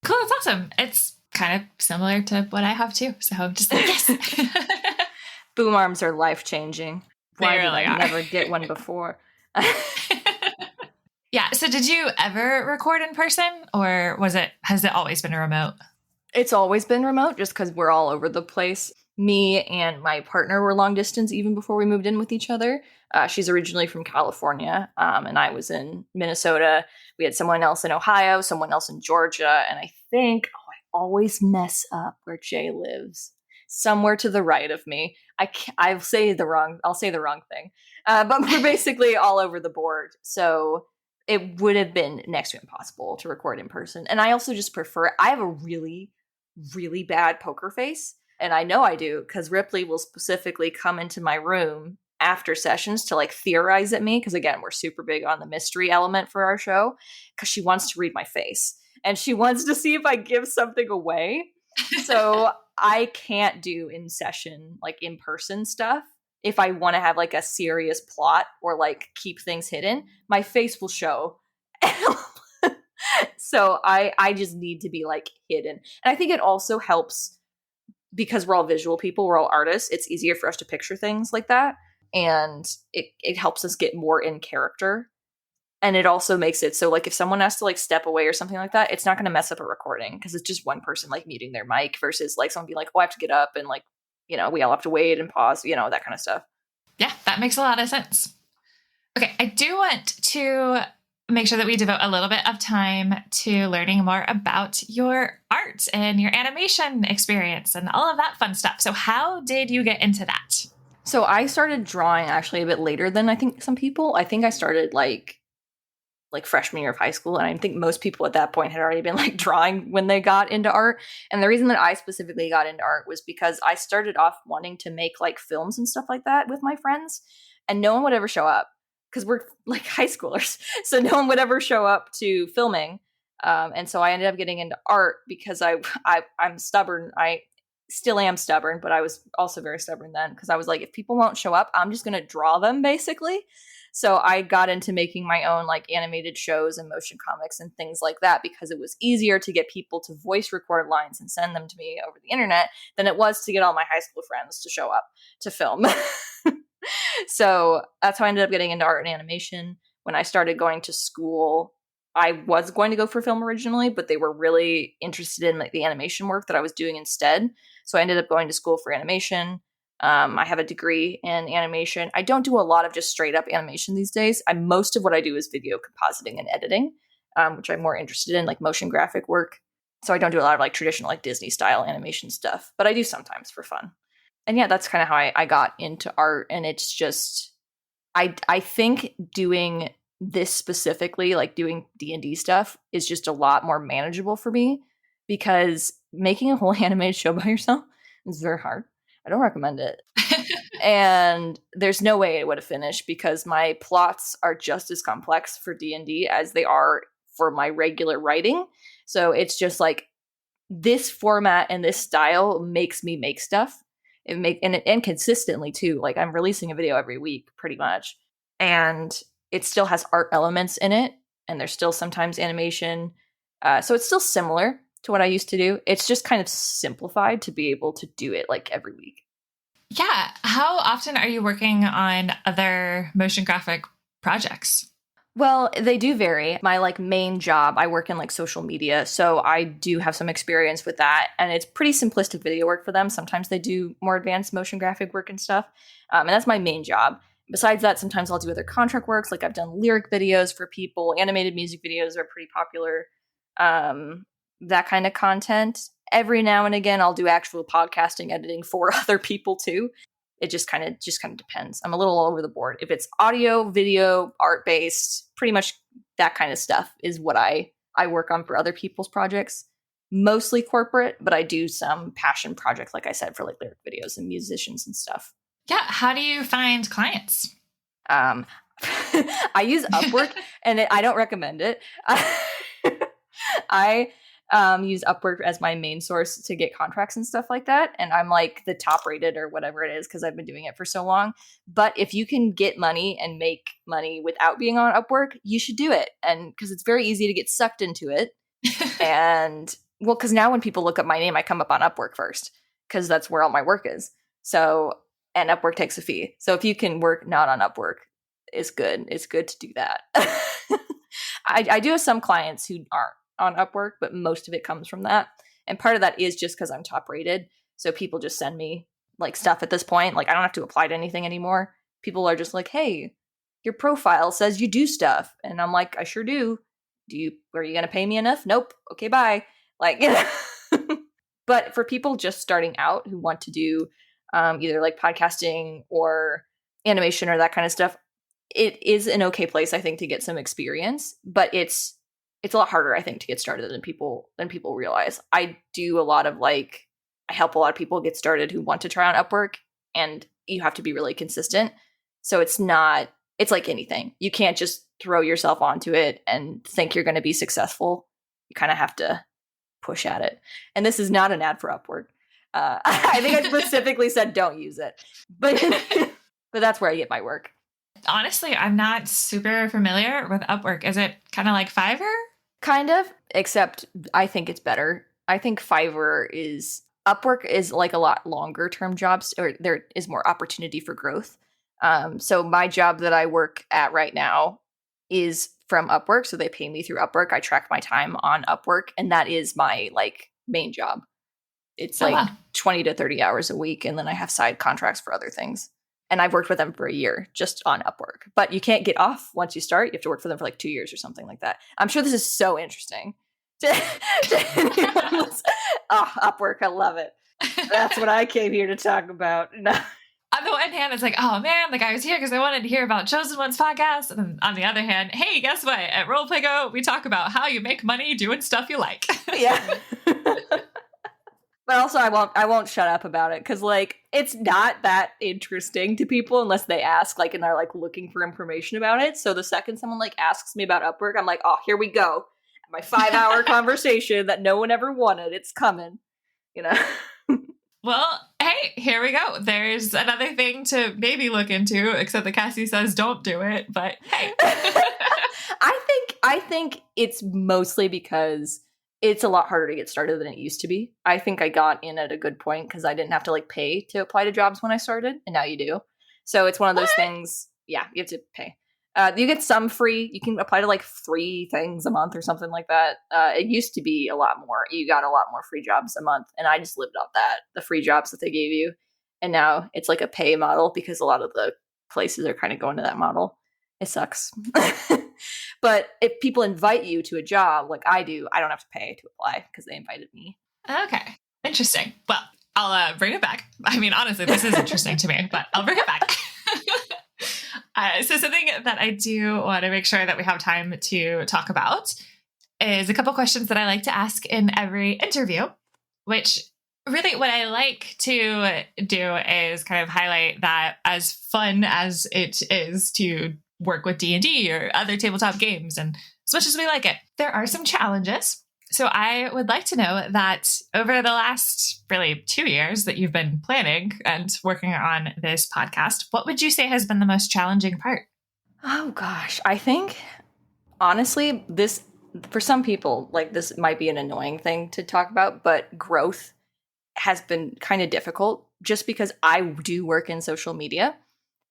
Cool, that's awesome. It's kind of similar to what I have too. So I'm just like, yes. Boom arms are life-changing. Why did I never get one before? Yeah. So did you ever record in person or has it always been a remote? It's always been remote just because we're all over the place. Me and my partner were long distance even before we moved in with each other. She's originally from California and I was in Minnesota. We had someone else in Ohio, someone else in Georgia. And I think, I always mess up where Jay lives. Somewhere to the right of me. I'll say the wrong thing. But we're basically all over the board. So it would have been next to impossible to record in person. And I also just prefer, I have a really, really bad poker face. And I know I do because Ripley will specifically come into my room after sessions to like theorize at me. Because again, we're super big on the mystery element for our show because she wants to read my face and she wants to see if I give something away. So I can't do in session, like in person stuff if I want to have like a serious plot or like keep things hidden, my face will show. So I just need to be like hidden. And I think it also helps because we're all visual people, we're all artists. It's easier for us to picture things like that. And it helps us get more in character. And it also makes it so like if someone has to like step away or something like that, it's not going to mess up a recording because it's just one person like muting their mic versus like someone be like, oh, I have to get up and like, we all have to wait and pause, that kind of stuff. Yeah, that makes a lot of sense. Okay, I do want to make sure that we devote a little bit of time to learning more about your art and your animation experience and all of that fun stuff. So how did you get into that? So I started drawing actually a bit later than I think some people. I think I started like freshman year of high school. And I think most people at that point had already been like drawing when they got into art. And the reason that I specifically got into art was because I started off wanting to make like films and stuff like that with my friends. And no one would ever show up because we're like high schoolers. So no one would ever show up to filming. And so I ended up getting into art because I'm stubborn. I still am stubborn, but I was also very stubborn then because I was like, if people won't show up, I'm just going to draw them basically. So I got into making my own like animated shows and motion comics and things like that because it was easier to get people to voice record lines and send them to me over the internet than it was to get all my high school friends to show up to film. So that's how I ended up getting into art and animation. When I started going to school, I was going to go for film originally, but they were really interested in like the animation work that I was doing instead. So I ended up going to school for animation. I have a degree in animation. I don't do a lot of just straight up animation these days. Most of what I do is video compositing and editing, which I'm more interested in, like motion graphic work. So I don't do a lot of like traditional like Disney style animation stuff, but I do sometimes for fun. And yeah, that's kind of how I got into art. And it's just, I think doing this specifically, like doing D&D stuff, is just a lot more manageable for me because making a whole animated show by yourself is very hard. I don't recommend it. And there's no way it would have finished because my plots are just as complex for D&D as they are for my regular writing. So it's just like this format and this style makes me make stuff. And consistently too. Like I'm releasing a video every week pretty much. And it still has art elements in it. And there's still sometimes animation. So it's still similar to what I used to do. It's just kind of simplified to be able to do it like every week. Yeah. How often are you working on other motion graphic projects? Well, they do vary. My like main job, I work in like social media, so I do have some experience with that, and it's pretty simplistic video work for them. Sometimes they do more advanced motion graphic work and stuff, and that's my main job. Besides that, sometimes I'll do other contract works, like I've done lyric videos for people. Animated music videos are pretty popular. That kind of content. Every now and again, I'll do actual podcasting editing for other people too. It just kind of depends. I'm a little all over the board. If it's audio, video, art based, pretty much that kind of stuff is what I work on for other people's projects. Mostly corporate, but I do some passion projects, like I said, for like lyric videos and musicians and stuff. Yeah. How do you find clients? I use Upwork, and I don't recommend it. I use Upwork as my main source to get contracts and stuff like that. And I'm like the top rated or whatever it is because I've been doing it for so long. But if you can get money and make money without being on Upwork, you should do it. And because it's very easy to get sucked into it. And well, because now when people look up my name, I come up on Upwork first because that's where all my work is. So, and Upwork takes a fee. So if you can work not on Upwork, it's good. It's good to do that. I do have some clients who aren't on Upwork, but most of it comes from that. And part of that is just because I'm top rated. So people just send me like stuff at this point. Like I don't have to apply to anything anymore. People are just like, hey, your profile says you do stuff. And I'm like, I sure do. Are you going to pay me enough? Nope. Okay, bye. Like, But for people just starting out who want to do either like podcasting or animation or that kind of stuff, it is an okay place, I think, to get some experience. But it's a lot harder, I think, to get started than people realize. I do a lot of I help a lot of people get started who want to try on Upwork, and you have to be really consistent. So it's like anything. You can't just throw yourself onto it and think you're going to be successful. You kind of have to push at it. And this is not an ad for Upwork. I think I specifically said don't use it. But But that's where I get my work. Honestly, I'm not super familiar with Upwork. Is it kind of like Fiverr? Kind of, except I think it's better. I think Upwork is like a lot longer term jobs, or there is more opportunity for growth. So my job that I work at right now is from Upwork, so they pay me through Upwork. I track my time on Upwork, and that is my like main job. It's Oh, like wow. 20 to 30 hours a week, and then I have side contracts for other things. And I've worked with them for a year just on Upwork. But you can't get off once you start. You have to work for them for like 2 years or something like that. I'm sure this is so interesting. Upwork, I love it. That's what I came here to talk about. No. On the one hand, it's like, oh man, like I was here because I wanted to hear about Chosen One's podcast. And then on the other hand, hey, guess what? At Roleplay Go, we talk about how you make money doing stuff you like. Yeah. But also, I won't shut up about it because, like, it's not that interesting to people unless they ask, like, and they're like looking for information about it. So the second someone like asks me about Upwork, I'm like, oh, here we go, my 5-hour conversation that no one ever wanted. It's coming, you know. Well, hey, here we go. There's another thing to maybe look into, except that Cassie says don't do it. But hey, I think it's mostly because it's a lot harder to get started than it used to be. I think I got in at a good point because I didn't have to like pay to apply to jobs when I started, and now you do. So it's one of those things. Yeah, you have to pay. You get some free. You can apply to like 3 things a month or something like that. It used to be a lot more. You got a lot more free jobs a month, and I just lived off that, the free jobs that they gave you. And now it's like a pay model because a lot of the places are kind of going to that model. It sucks. But if people invite you to a job like I do, I don't have to pay to apply because they invited me. Okay. Interesting. Well, I'll bring it back. I mean, honestly, this is interesting to me, but I'll bring it back. So something that I do want to make sure that we have time to talk about is a couple questions that I like to ask in every interview, which really what I like to do is kind of highlight that as fun as it is to work with D&D or other tabletop games, and as much as we like it, there are some challenges. So I would like to know that over the last really 2 years that you've been planning and working on this podcast, what would you say has been the most challenging part? Oh gosh, I think honestly, this for some people, like this might be an annoying thing to talk about, but growth has been kind of difficult just because I do work in social media.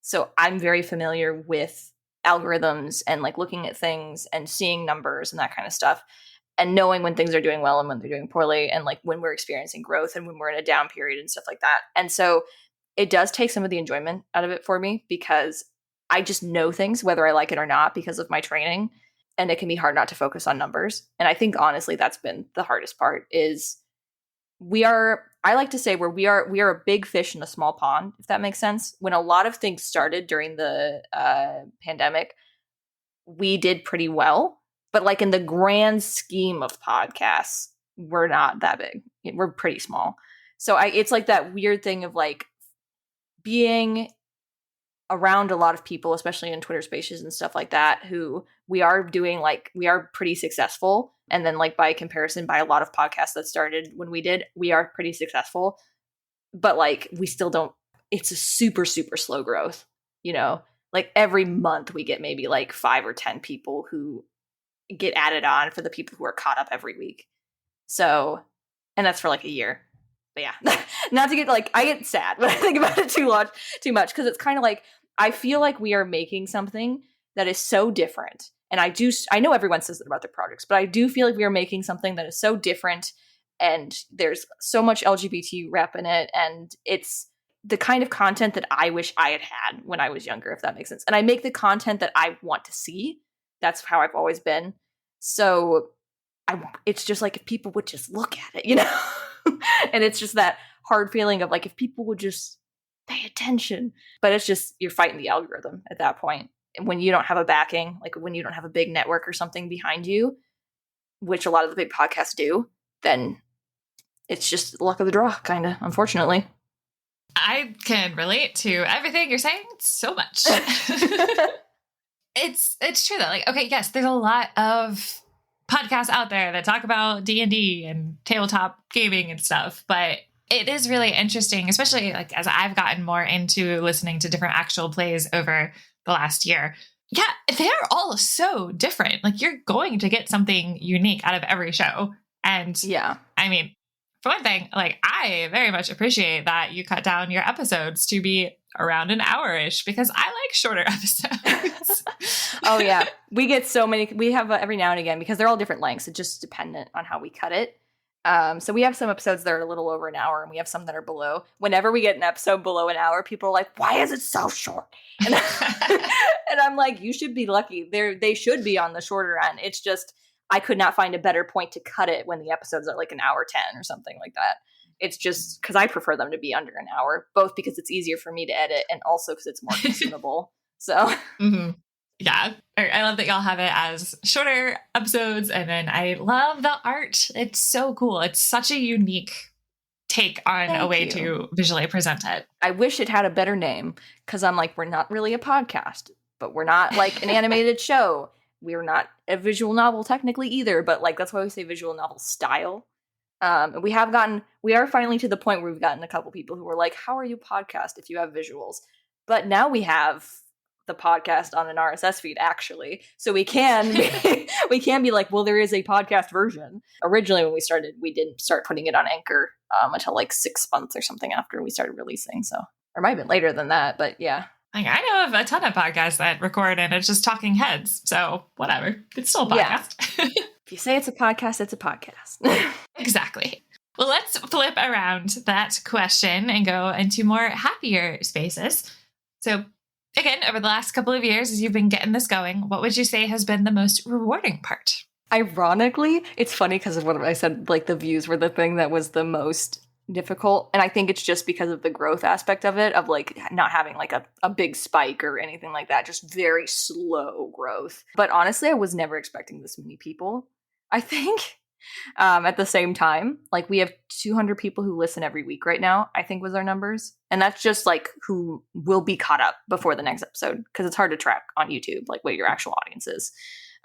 So I'm very familiar with algorithms and like looking at things and seeing numbers and that kind of stuff, and knowing when things are doing well and when they're doing poorly, and like when we're experiencing growth and when we're in a down period and stuff like that. And so it does take some of the enjoyment out of it for me because I just know things whether I like it or not because of my training, and it can be hard not to focus on numbers. And I think honestly that's been the hardest part is I like to say we are a big fish in a small pond, if that makes sense. When a lot of things started during the pandemic, we did pretty well, but like in the grand scheme of podcasts, we're not that big. We're pretty small. So it's like that weird thing of like being around a lot of people, especially in Twitter spaces and stuff like that, who we are pretty successful. And then like by comparison, by a lot of podcasts that started when we are pretty successful, but like we still don't, it's a super, super slow growth, you know, like every month we get maybe like 5 or 10 people who get added on for the people who are caught up every week. So, and that's for like a year. But yeah, not to get like, I get sad when I think about it too much, because it's kind of like, I feel like we are making something that is so different. And I know everyone says that about their projects, but I do feel like we are making something that is so different, and there's so much LGBT rep in it, and it's the kind of content that I wish I had when I was younger, if that makes sense. And I make the content that I want to see. That's how I've always been. So it's just like if people would just look at it, you know? And it's just that hard feeling of like if people would just pay attention. But it's just you're fighting the algorithm at that point. And when you don't have a backing, like when you don't have a big network or something behind you, which a lot of the big podcasts do, then it's just luck of the draw, kind of, unfortunately. I can relate to everything you're saying so much. It's true though. Like, okay, yes, there's a lot of podcasts out there that talk about D&D and tabletop gaming and stuff, but It is really interesting, especially like as I've gotten more into listening to different actual plays over the last year. Yeah, they're all so different. Like you're going to get something unique out of every show. And Yeah. I mean, for one thing, like I very much appreciate that you cut down your episodes to be around an hour-ish because I like shorter episodes. Oh yeah. We get so many, we have every now and again, because they're all different lengths. It's just dependent on how we cut it. So we have some episodes that are a little over an hour and we have some that are below. Whenever we get an episode below an hour, people are like, why is it so short? And, and I'm like, you should be lucky. They should be on the shorter end. It's just, I could not find a better point to cut it when the episodes are like an hour 10 or something like that. It's just because I prefer them to be under an hour, both because it's easier for me to edit and also because it's more consumable. So yeah, I love that y'all have it as shorter episodes. And then I love the art. It's so cool. It's such a unique take on a way to visually present it. I wish it had a better name because I'm like, we're not really a podcast, but we're not like an animated show. We're not a visual novel technically either, but like that's why we say visual novel style. We are finally to the point where we've gotten a couple people who are like, how are you podcast if you have visuals? But now we have the podcast on an RSS feed actually. So we can be like, well, there is a podcast version. Originally when we started, we didn't start putting it on Anchor until like 6 months or something after we started releasing. So, or might have been later than that, but yeah. Like I know of a ton of podcasts that record and it's just talking heads. So whatever. It's still a podcast. Yeah. If you say it's a podcast, it's a podcast. Exactly. Well, let's flip around that question and go into more happier spaces. So again, over the last couple of years, as you've been getting this going, what would you say has been the most rewarding part? Ironically, it's funny because of what I said, like the views were the thing that was the most difficult. And I think it's just because of the growth aspect of it, of like not having like a big spike or anything like that, just very slow growth. But honestly, I was never expecting this many people. I think at the same time, like we have 200 people who listen every week right now, I think was our numbers. And that's just like who will be caught up before the next episode because it's hard to track on YouTube, like what your actual audience is.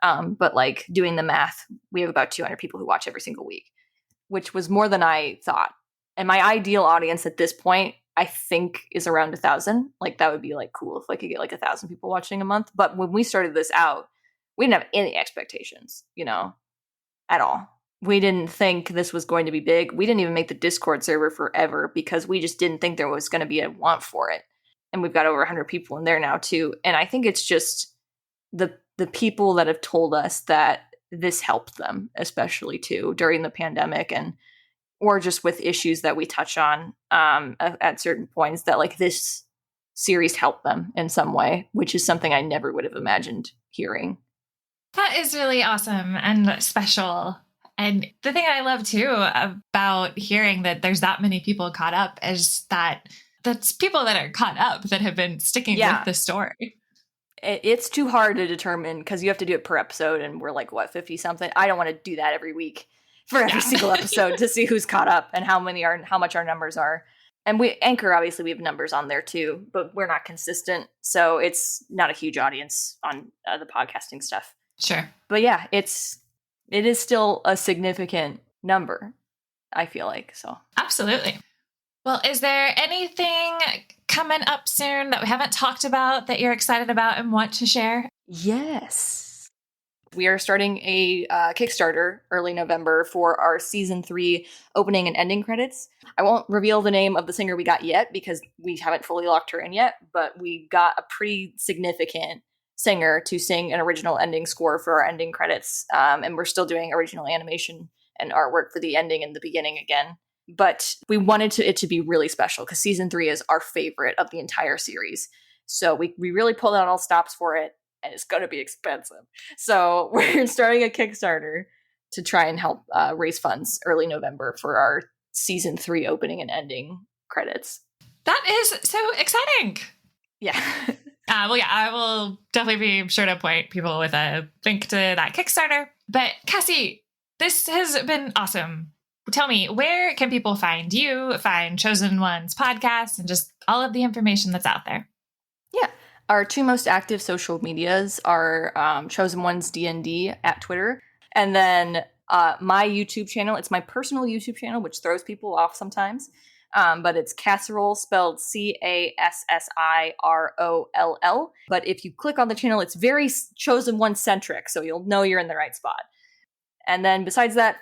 But like doing the math, we have about 200 people who watch every single week, which was more than I thought. And my ideal audience at this point, I think is around 1,000. Like that would be like cool if I could get like 1,000 people watching a month. But when we started this out, we didn't have any expectations, at all. We didn't think this was going to be big. We didn't even make the Discord server forever because we just didn't think there was going to be a want for it. And we've got over 100 people in there now too. And I think it's just the people that have told us that this helped them, especially too during the pandemic or just with issues that we touch on at certain points that like this series helped them in some way, which is something I never would have imagined hearing. That is really awesome and special. And the thing I love too about hearing that there's that many people caught up is that that's people that are caught up that have been sticking with the story. It's too hard to determine because you have to do it per episode and we're like, 50 something? I don't want to do that every week for every single episode to see who's caught up and how much our numbers are. And Anchor, obviously, we have numbers on there too, but we're not consistent. So it's not a huge audience on the podcasting stuff. Sure. But yeah, it is still a significant number, I feel like. So absolutely. Well, is there anything coming up soon that we haven't talked about that you're excited about and want to share? Yes. We are starting a Kickstarter early November for our season 3 opening and ending credits. I won't reveal the name of the singer we got yet because we haven't fully locked her in yet, but we got a pretty significant singer to sing an original ending score for our ending credits. And we're still doing original animation and artwork for the ending and the beginning again. But we wanted it to be really special because season 3 is our favorite of the entire series. So we really pulled out all stops for it, and it's going to be expensive. So we're starting a Kickstarter to try and help raise funds early November for our season 3 opening and ending credits. That is so exciting. Yeah. Well, yeah, I will definitely be sure to point people with a link to that Kickstarter. But Cassi, this has been awesome. Tell me, where can people find you, find Chosen One's podcast, and just all of the information that's out there? Yeah. Our 2 most active social medias are Chosen One's D&D at Twitter. And then my YouTube channel, it's my personal YouTube channel, which throws people off sometimes. but it's Casserole, spelled Cassiroll. But if you click on the channel, it's very Chosen One centric, so you'll know you're in the right spot. And then besides that,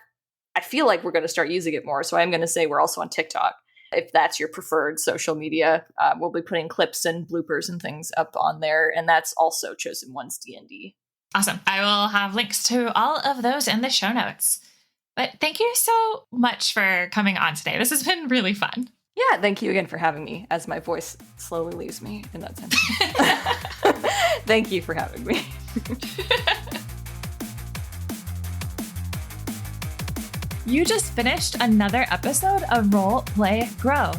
I feel like we're going to start using it more, so I'm going to say we're also on TikTok. If that's your preferred social media, we'll be putting clips and bloopers and things up on there, and that's also Chosen One's D&D. Awesome. I will have links to all of those in the show notes. But thank you so much for coming on today. This has been really fun. Yeah, thank you again for having me, as my voice slowly leaves me in that sense. Thank you for having me. You just finished another episode of Roll, Play, Grow.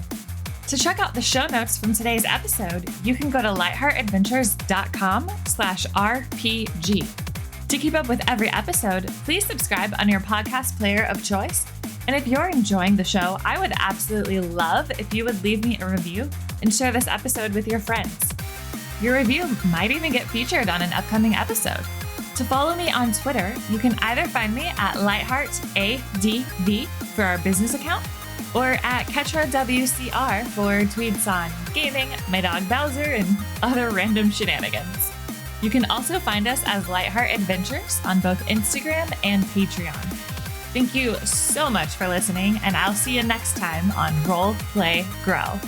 To check out the show notes from today's episode, you can go to lightheartadventures.com/RPG. To keep up with every episode, please subscribe on your podcast player of choice. And if you're enjoying the show, I would absolutely love if you would leave me a review and share this episode with your friends. Your review might even get featured on an upcoming episode. To follow me on Twitter, you can either find me at lightheartadv for our business account, or at KetraWCR for tweets on gaming, my dog Bowser, and other random shenanigans. You can also find us as Lightheart Adventures on both Instagram and Patreon. Thank you so much for listening, and I'll see you next time on Roll, Play, Grow.